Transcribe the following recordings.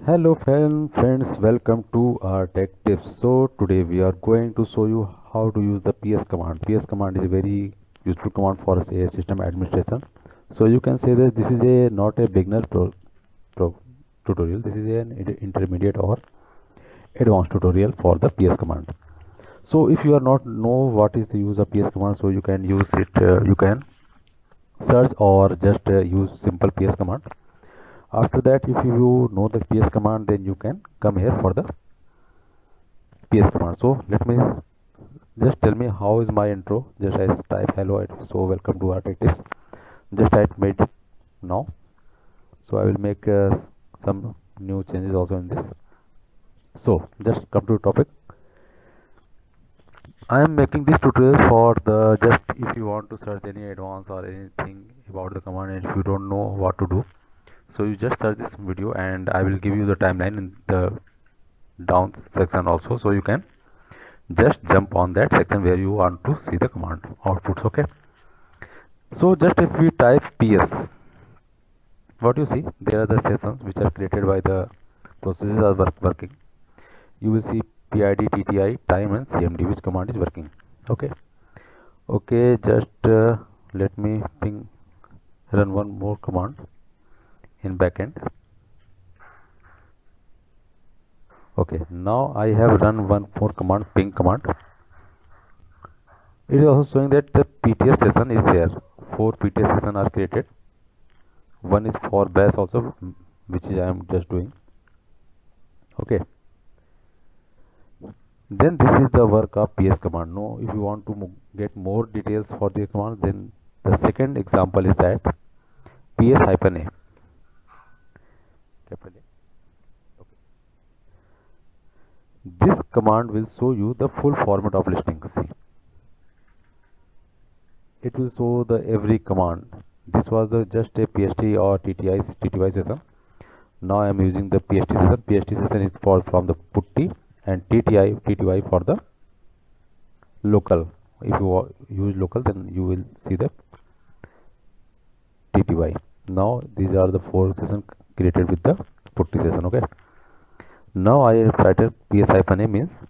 Hello friends, welcome to our tech tips. So today we are going to show you how to use the PS command. PS command is a very useful command for a system administration. So you can say that this is a not a beginner pro tutorial. This is an intermediate or advanced tutorial for the PS command. So if you are not know what is the use of PS command, so you can use it. You can search or just use simple PS command. After that, if you know the PS command, then you can come here for the PS command. So let me just tell me how is my intro. Just I type hello. So welcome to our tech tips. Just I made now. So I will make some new changes also in this. So just come to the topic. I am making this tutorial for the just if you want to search any advanced or anything about the command and if you don't know what to do. So you just search this video and I will give you the timeline in the down section also, so you can just jump on that section where you want to see the command outputs. Okay, so just if we type ps, what you see there are the sessions which are created by the processes are working. You will see pid, tti, time and cmd, which command is working. Okay, just let me run one more command in backend. Okay, now I have run one more command, ping command. It is also showing that the PTS session is there. 4 PTS sessions are created. One is for bash also, which I am just doing. Okay. Then this is the work of PS command. Now, if you want to get more details for the command, then the second example is that PS-A. Capital A. Okay. This command will show you the full format of listing. See, it will show the every command. This was the just a PST or TTY session. Now I am using the PST session. PST session is for from the putty and TTY for the local. If you use local, then you will see the TTY. Now these are the 4 sessions created with the putty session. Okay. Now I have written PS-A means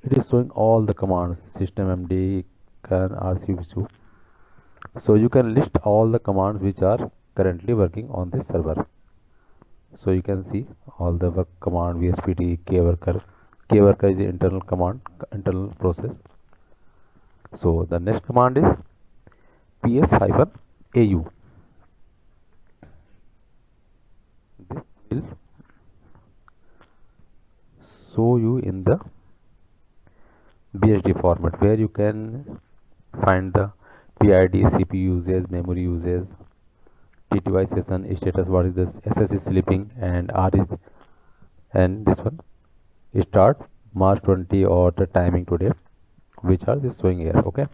it is showing all the commands systemmd, can, rcu. So you can list all the commands which are currently working on this server. So you can see all the work command, vspt, kworker. Kworker is the internal command, internal process. So the next command is ps-au. This will show you in the BSD format where you can find the PID, CPU usage, memory usage, TTY session status, what is this, SS is sleeping, and R is, and this one start March 20 or the timing today, which are this showing here. Okay.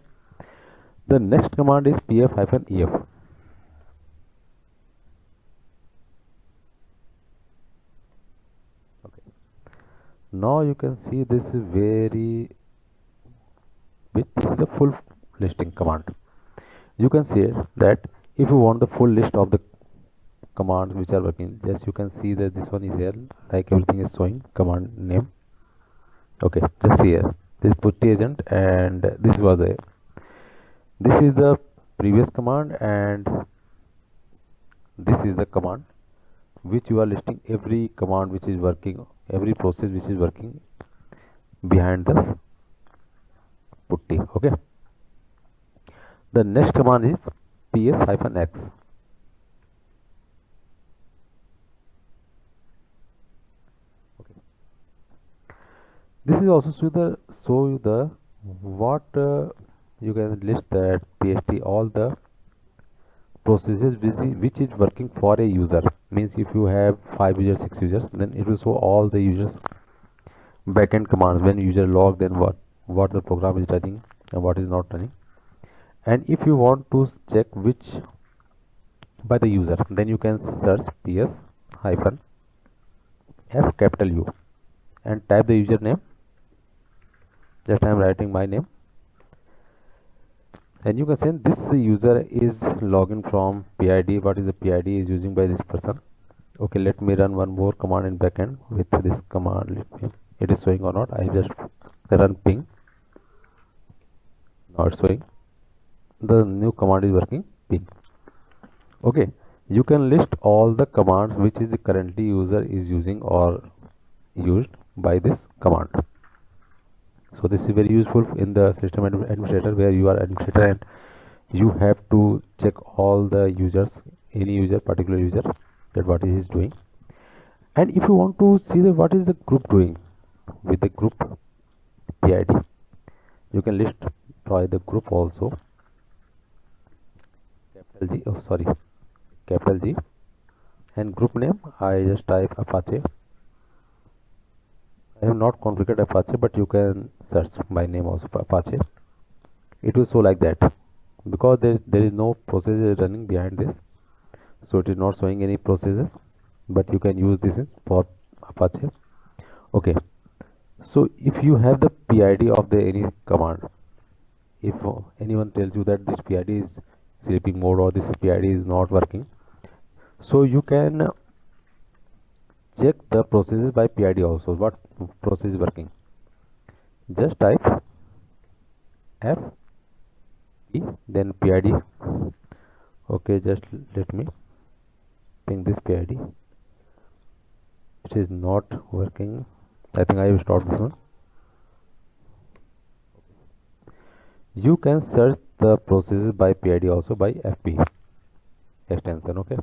The next command is pf-ef. Okay. Now you can see this is very, which is the full listing command. You can see that if you want the full list of the commands which are working, just you can see that this one is here, like everything is showing command name. Okay, just here this putty agent, and this was this is the previous command, and this is the command which you are listing every command which is working, every process which is working behind this putty. Okay, the next command is ps-x. Okay, this is also show you the what you can list that pst all the processes which is working for a user. Means if you have 5 users, 6 users, then it will show all the users backend commands. When user log, then what the program is running and what is not running. And if you want to check which by the user, then you can search ps-f capital U and type the username. Just I am writing my name, and you can say this user is login from PID. What is the PID is using by this person? Okay, let me run one more command in backend with this command. Let me, it is showing or not. I just run ping. Now it's showing. The new command is working, ping. Okay, you can list all the commands which is the currently user is using or used by this command. So this is very useful in the system administrator, where you are administrator and you have to check all the users, any user, particular user, that what he is doing. And if you want to see the what is the group doing with the group PID, you can list try the group also. Capital G, oh sorry, capital G, and group name I just type Apache. I have not configured Apache, but you can search by name also Apache. It will show like that because there is no process running behind this, so it is not showing any processes, but you can use this for Apache. Okay, so if you have the PID of the any command, if anyone tells you that this PID is sleeping mode or this PID is not working, so you can check the processes by PID also. What process is working? Just type F E then PID. Okay, just let me ping this PID. It is not working. I think I will stop this one. You can search the processes by PID also by FP extension. Okay.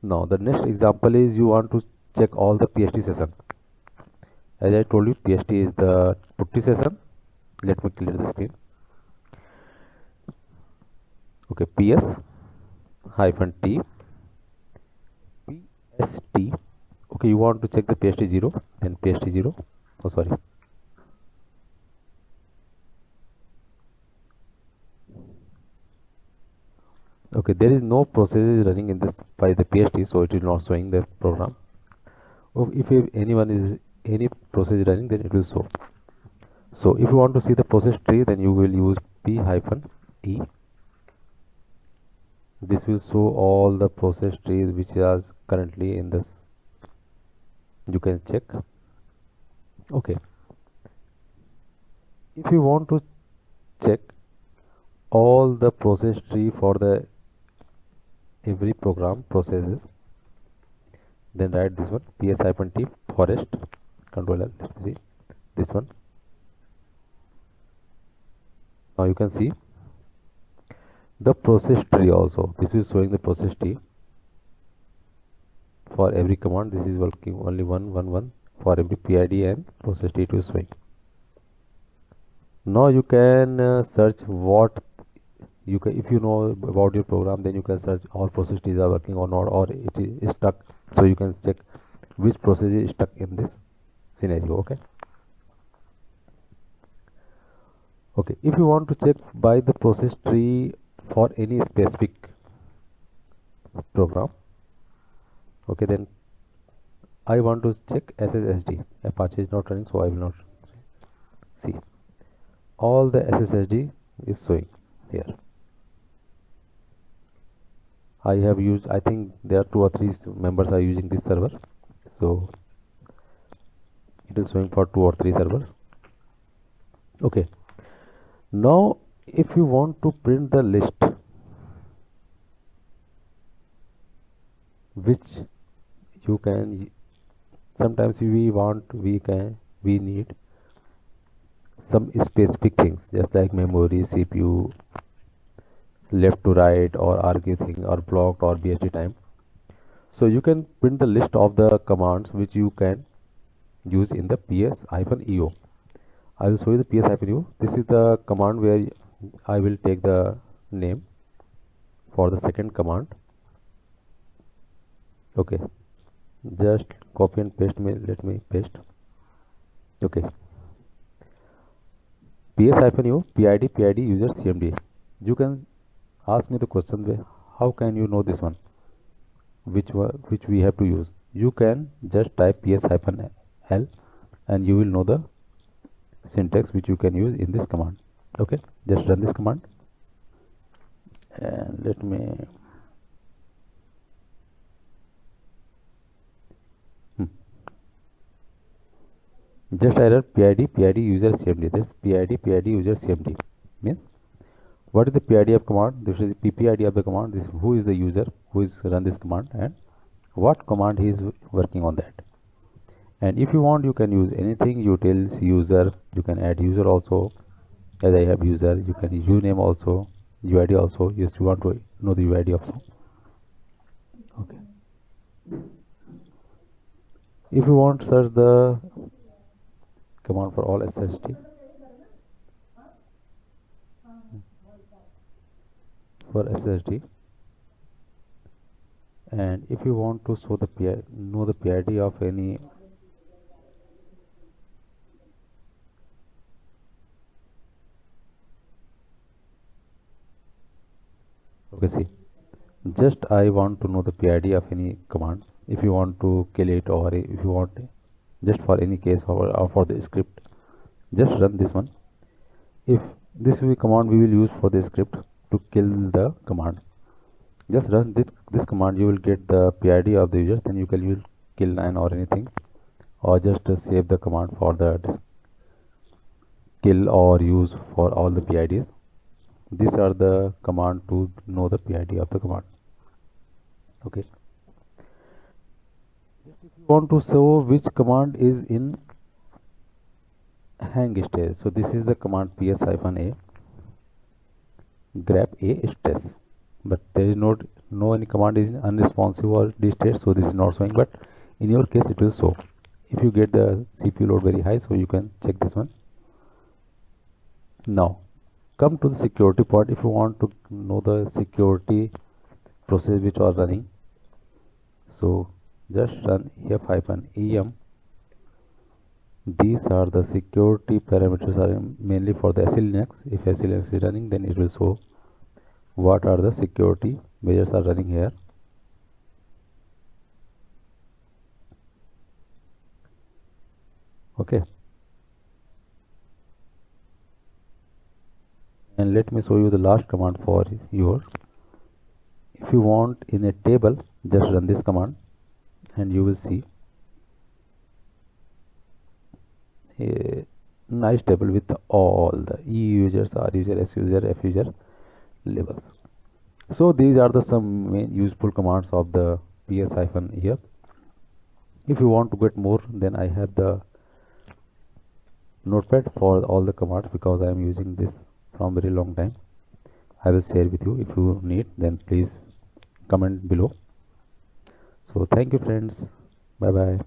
Now the next example is you want to check all the PST session. As I told you, PST is the putty session. Let me clear the screen. Okay, PS hyphen T PST. Okay, you want to check the PST 0, then PST 0. Oh, sorry. Okay, there is no process running in this by the PST, so it is not showing the program. If anyone is any process running, then it will show. So if you want to see the process tree, then you will use P hyphen E. This will show all the process trees which is currently in this. You can check. Okay. If you want to check all the process tree for the every program processes, then write this one ps hyphen t forest controller. Let me see this one. Now you can see the process tree also. This is showing the process tree for every command. This is working only one for every PID and process tree to showing. Now you can search what you can. If you know about your program, then you can search all process trees are working or not, or it is stuck, so you can check which process is stuck in this scenario. Okay, if you want to check by the process tree for any specific program, okay, then I want to check SSHD. Apache is not running, so I will not see. All the SSHD is showing here. I have used, I think there are 2 or 3 members are using this server, so it is showing for 2 or 3 servers. Okay, now if you want to print the list which you can, sometimes we need some specific things, just like memory, CPU, left to right, or argue thing, or blocked, or BST time. So you can print the list of the commands which you can use in the ps-eo. I will show you the ps-eo. This is the command where I will take the name for the second command. Okay, just copy and paste me. Let me paste. Okay, ps-eo PID user CMD. You can ask me the question, how can you know this one, which we have to use? You can just type ps-l and you will know the syntax which you can use in this command. Okay, just run this command, and let me just error PID user CMD. This PID user CMD means what is the PID of command? This is the PPID of the command. This who is the user who is run this command and what command he is working on that. And if you want, you can use anything utils user. You can add user also. As I have user, you can use uname also, UID also. Yes, you want to know the UID also. Okay. If you want, search the command for all SSD. For SSD. And if you want to show the know the PID of any, okay, see, just I want to know the PID of any command. If you want to kill it, or if you want just for any case, or for the script, just run this one. If this will be command we will use for the script to kill the command, just run this command, you will get the PID of the user, then you can use kill 9 or anything, or just save the command for the kill or use for all the PIDs. These are the command to know the PID of the command. Okay. Just if you want to show which command is in hang stage, so this is the command ps-a grab a stress, but there is no any command is unresponsive or state, so this is not showing, but in your case it will show if you get the CPU load very high, so you can check this one. Now come to the security part. If you want to know the security process which are running, so just run f-em. These are the security parameters are mainly for the SE Linux. If SE Linux is running, then it will show what are the security measures are running here. Okay. And let me show you the last command for your. If you want in a table, just run this command and you will see a nice table with all the E users, R user, S user, F user labels. So these are the some main useful commands of the ps- here. If you want to get more, then I have the notepad for all the commands, because I am using this from very long time. I will share with you. If you need, then please comment below. So thank you friends. Bye bye.